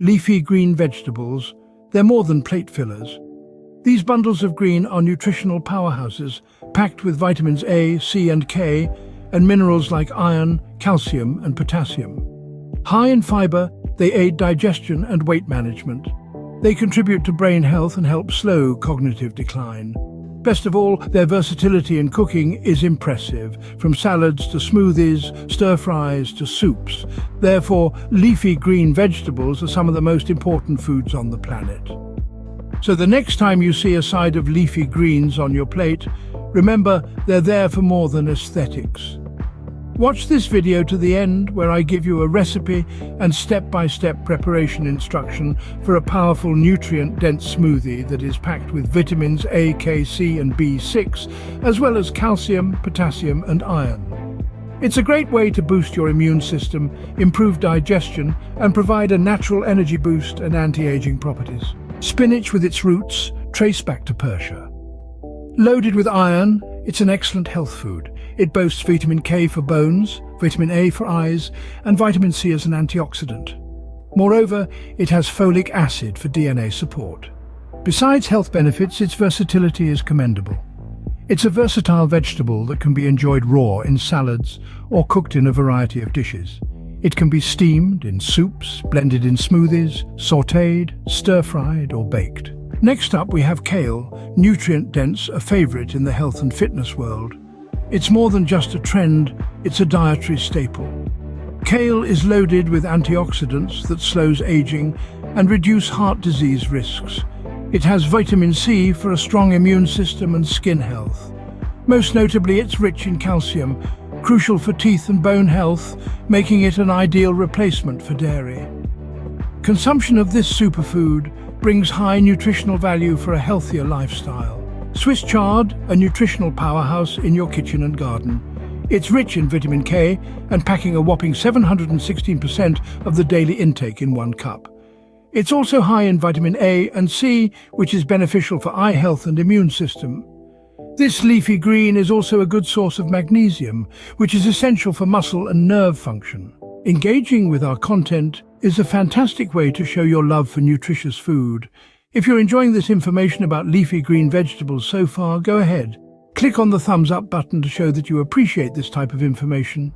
Leafy green vegetables, they're more than plate fillers. These bundles of green are nutritional powerhouses, packed with vitamins A, C and K, and minerals like iron, calcium and potassium. High in fiber, they aid digestion and weight management. They contribute to brain health and help slow cognitive decline. Best of all, their versatility in cooking is impressive, from salads to smoothies, stir-fries to soups. Therefore, leafy green vegetables are some of the most important foods on the planet. So the next time you see a side of leafy greens on your plate, remember they're there for more than aesthetics. Watch this video to the end where I give you a recipe and step-by-step preparation instruction for a powerful nutrient-dense smoothie that is packed with vitamins A, K, C and B6, as well as calcium, potassium and iron. It's a great way to boost your immune system, improve digestion and provide a natural energy boost and anti-aging properties. Spinach with its roots trace back to Persia. Loaded with iron, it's an excellent health food. It boasts vitamin K for bones, vitamin A for eyes, and vitamin C as an antioxidant. Moreover, it has folic acid for DNA support. Besides health benefits, its versatility is commendable. It's a versatile vegetable that can be enjoyed raw in salads or cooked in a variety of dishes. It can be steamed in soups, blended in smoothies, sautéed, stir-fried or baked. Next up we have kale, nutrient-dense, a favorite in the health and fitness world. It's more than just a trend, it's a dietary staple. Kale is loaded with antioxidants that slows aging and reduce heart disease risks. It has vitamin C for a strong immune system and skin health. Most notably, it's rich in calcium, crucial for teeth and bone health, making it an ideal replacement for dairy. Consumption of this superfood brings high nutritional value for a healthier lifestyle. Swiss chard, a nutritional powerhouse in your kitchen and garden. It's rich in vitamin K and packing a whopping 716% of the daily intake in 1 cup. It's also high in vitamin A and C, which is beneficial for eye health and immune system. This leafy green is also a good source of magnesium, which is essential for muscle and nerve function. Engaging with our content is a fantastic way to show your love for nutritious food. If you're enjoying this information about leafy green vegetables so far, go ahead. Click on the thumbs up button to show that you appreciate this type of information.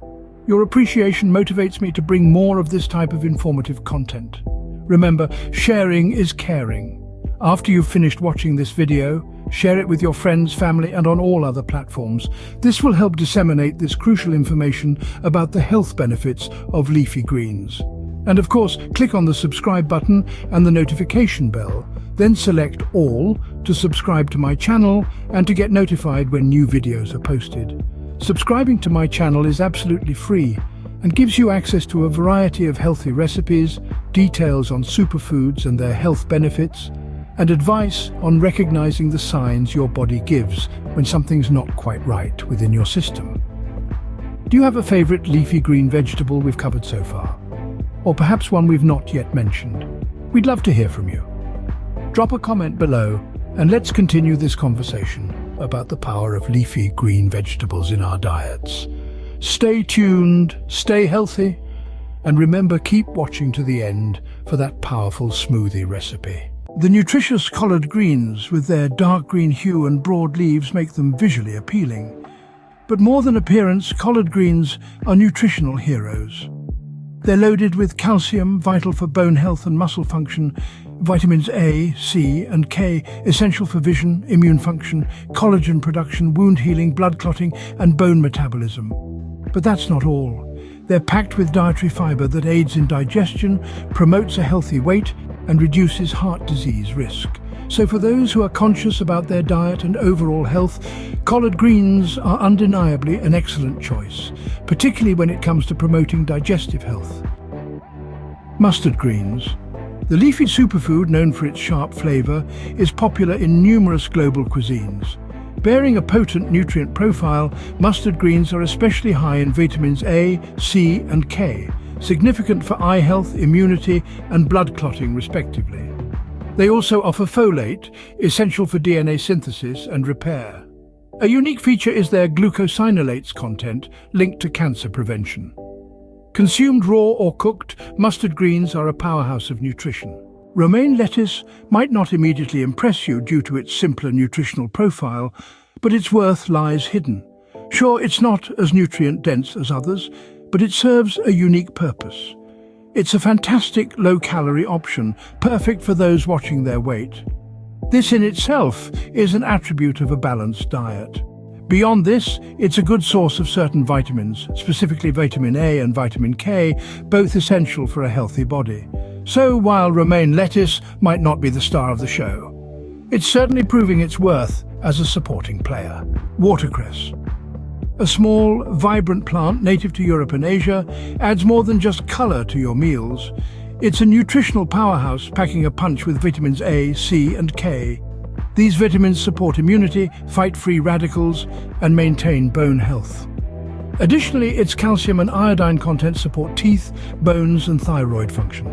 Your appreciation motivates me to bring more of this type of informative content. Remember, sharing is caring. After you've finished watching this video, share it with your friends, family and on all other platforms. This will help disseminate this crucial information about the health benefits of leafy greens. And of course, click on the subscribe button and the notification bell. Then select all to subscribe to my channel and to get notified when new videos are posted. Subscribing to my channel is absolutely free and gives you access to a variety of healthy recipes, details on superfoods and their health benefits, and advice on recognizing the signs your body gives when something's not quite right within your system. Do you have a favorite leafy green vegetable we've covered so far? Or perhaps one we've not yet mentioned? We'd love to hear from you. Drop a comment below and let's continue this conversation about the power of leafy green vegetables in our diets. Stay tuned, stay healthy, and remember, keep watching to the end for that powerful smoothie recipe. The nutritious collard greens with their dark green hue and broad leaves make them visually appealing. But more than appearance, collard greens are nutritional heroes. They're loaded with calcium, vital for bone health and muscle function, vitamins A, C and K, essential for vision, immune function, collagen production, wound healing, blood clotting and bone metabolism. But that's not all. They're packed with dietary fiber that aids in digestion, promotes a healthy weight and reduces heart disease risk. So for those who are conscious about their diet and overall health, collard greens are undeniably an excellent choice, particularly when it comes to promoting digestive health. Mustard greens. The leafy superfood, known for its sharp flavor, is popular in numerous global cuisines. Bearing a potent nutrient profile, mustard greens are especially high in vitamins A, C and K, significant for eye health, immunity and blood clotting respectively. They also offer folate, essential for DNA synthesis and repair. A unique feature is their glucosinolates content linked to cancer prevention. Consumed raw or cooked, mustard greens are a powerhouse of nutrition. Romaine lettuce might not immediately impress you due to its simpler nutritional profile, but its worth lies hidden. Sure, it's not as nutrient-dense as others, but it serves a unique purpose. It's a fantastic low-calorie option, perfect for those watching their weight. This in itself is an attribute of a balanced diet. Beyond this, it's a good source of certain vitamins, specifically vitamin A and vitamin K, both essential for a healthy body. So while romaine lettuce might not be the star of the show, it's certainly proving its worth as a supporting player. Watercress. A small, vibrant plant native to Europe and Asia adds more than just color to your meals. It's a nutritional powerhouse packing a punch with vitamins A, C and K. These vitamins support immunity, fight free radicals, and maintain bone health. Additionally, its calcium and iodine content support teeth, bones, and thyroid function.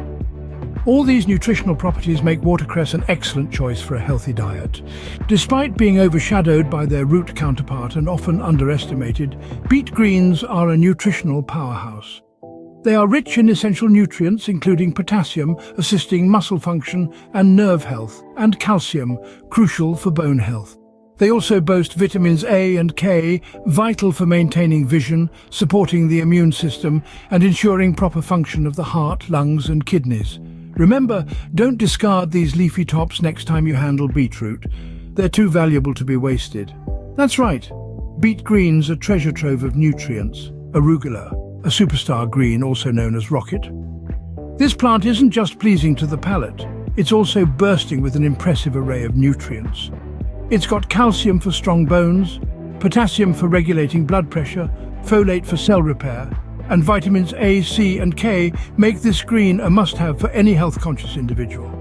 All these nutritional properties make watercress an excellent choice for a healthy diet. Despite being overshadowed by their root counterpart and often underestimated, beet greens are a nutritional powerhouse. They are rich in essential nutrients, including potassium, assisting muscle function and nerve health, and calcium, crucial for bone health. They also boast vitamins A and K, vital for maintaining vision, supporting the immune system, and ensuring proper function of the heart, lungs, and kidneys. Remember, don't discard these leafy tops next time you handle beetroot. They're too valuable to be wasted. That's right. Beet greens are treasure trove of nutrients. Arugula, a superstar green also known as rocket. This plant isn't just pleasing to the palate, it's also bursting with an impressive array of nutrients. It's got calcium for strong bones, potassium for regulating blood pressure, folate for cell repair, and vitamins A, C and K make this green a must-have for any health-conscious individual.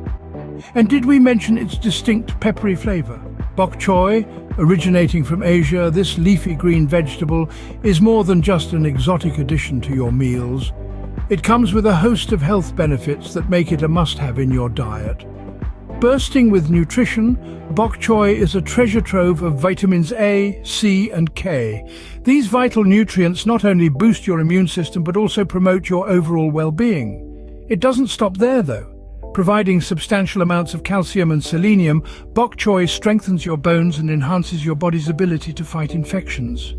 And did we mention its distinct peppery flavor? Bok choy, originating from Asia, this leafy green vegetable is more than just an exotic addition to your meals. It comes with a host of health benefits that make it a must-have in your diet. Bursting with nutrition, bok choy is a treasure trove of vitamins A, C and K. These vital nutrients not only boost your immune system but also promote your overall well-being. It doesn't stop there though. Providing substantial amounts of calcium and selenium, bok choy strengthens your bones and enhances your body's ability to fight infections.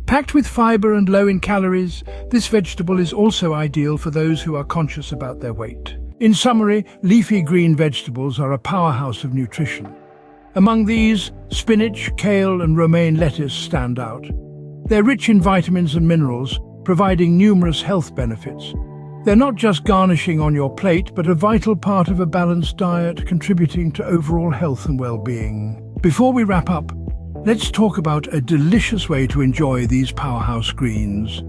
Packed with fiber and low in calories, this vegetable is also ideal for those who are conscious about their weight. In summary, leafy green vegetables are a powerhouse of nutrition. Among these, spinach, kale and romaine lettuce stand out. They're rich in vitamins and minerals, providing numerous health benefits. They're not just garnishing on your plate, but a vital part of a balanced diet, contributing to overall health and well-being. Before we wrap up, let's talk about a delicious way to enjoy these powerhouse greens.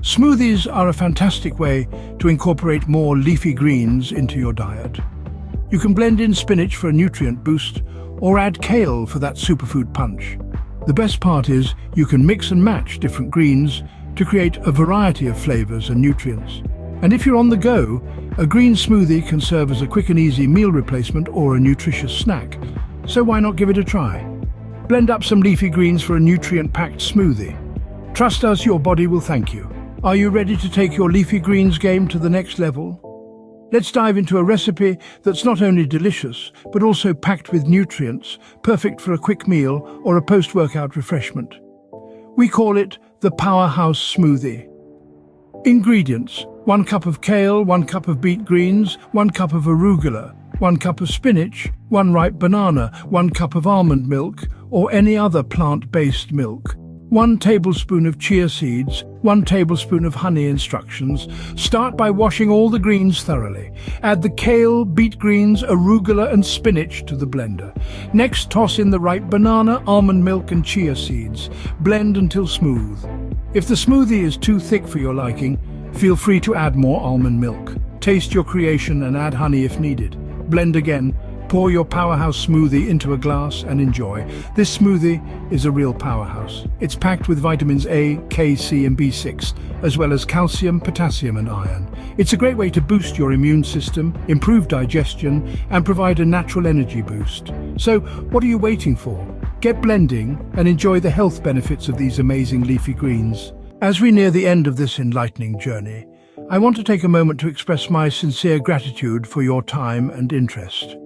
Smoothies are a fantastic way to incorporate more leafy greens into your diet. You can blend in spinach for a nutrient boost, or add kale for that superfood punch. The best part is you can mix and match different greens to create a variety of flavors and nutrients. And if you're on the go, a green smoothie can serve as a quick and easy meal replacement or a nutritious snack. So why not give it a try? Blend up some leafy greens for a nutrient-packed smoothie. Trust us, your body will thank you. Are you ready to take your leafy greens game to the next level? Let's dive into a recipe that's not only delicious, but also packed with nutrients, perfect for a quick meal or a post-workout refreshment. We call it the Powerhouse Smoothie. Ingredients: 1 cup of kale, 1 cup of beet greens, 1 cup of arugula, 1 cup of spinach, 1 ripe banana, 1 cup of almond milk or any other plant-based milk, 1 tablespoon of chia seeds, 1 tablespoon of honey. Instructions: start by washing all the greens thoroughly. Add the kale, beet greens, arugula and spinach to the blender. Next, toss in the ripe banana, almond milk and chia seeds. Blend until smooth. If the smoothie is too thick for your liking, feel free to add more almond milk. Taste your creation and add honey if needed. Blend again. Pour your powerhouse smoothie into a glass and enjoy. This smoothie is a real powerhouse. It's packed with vitamins A, K, C and B6, as well as calcium, potassium and iron. It's a great way to boost your immune system, improve digestion and provide a natural energy boost. So what are you waiting for? Get blending and enjoy the health benefits of these amazing leafy greens. As we near the end of this enlightening journey, I want to take a moment to express my sincere gratitude for your time and interest.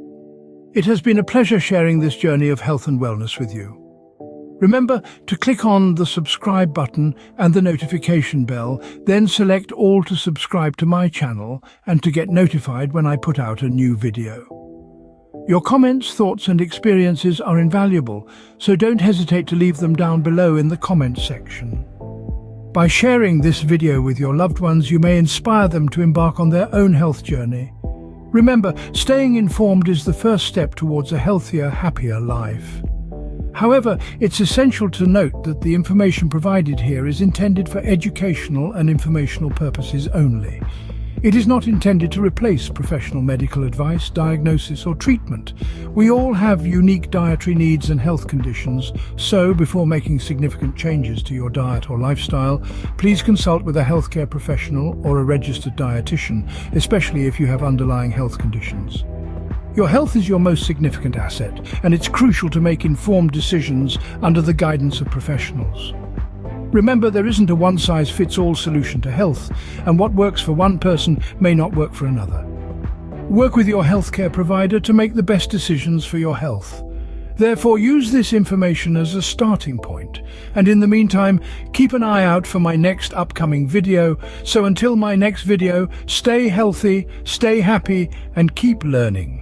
It has been a pleasure sharing this journey of health and wellness with you. Remember to click on the subscribe button and the notification bell, then select all to subscribe to my channel and to get notified when I put out a new video. Your comments, thoughts and experiences are invaluable, so don't hesitate to leave them down below in the comments section. By sharing this video with your loved ones, you may inspire them to embark on their own health journey. Remember, staying informed is the first step towards a healthier, happier life. However, it's essential to note that the information provided here is intended for educational and informational purposes only. It is not intended to replace professional medical advice, diagnosis or treatment. We all have unique dietary needs and health conditions, so before making significant changes to your diet or lifestyle, please consult with a healthcare professional or a registered dietitian, especially if you have underlying health conditions. Your health is your most significant asset, and it's crucial to make informed decisions under the guidance of professionals. Remember, there isn't a one-size-fits-all solution to health, and what works for one person may not work for another. Work with your healthcare provider to make the best decisions for your health. Therefore, use this information as a starting point, and in the meantime, keep an eye out for my next upcoming video. So until my next video, stay healthy, stay happy, and keep learning.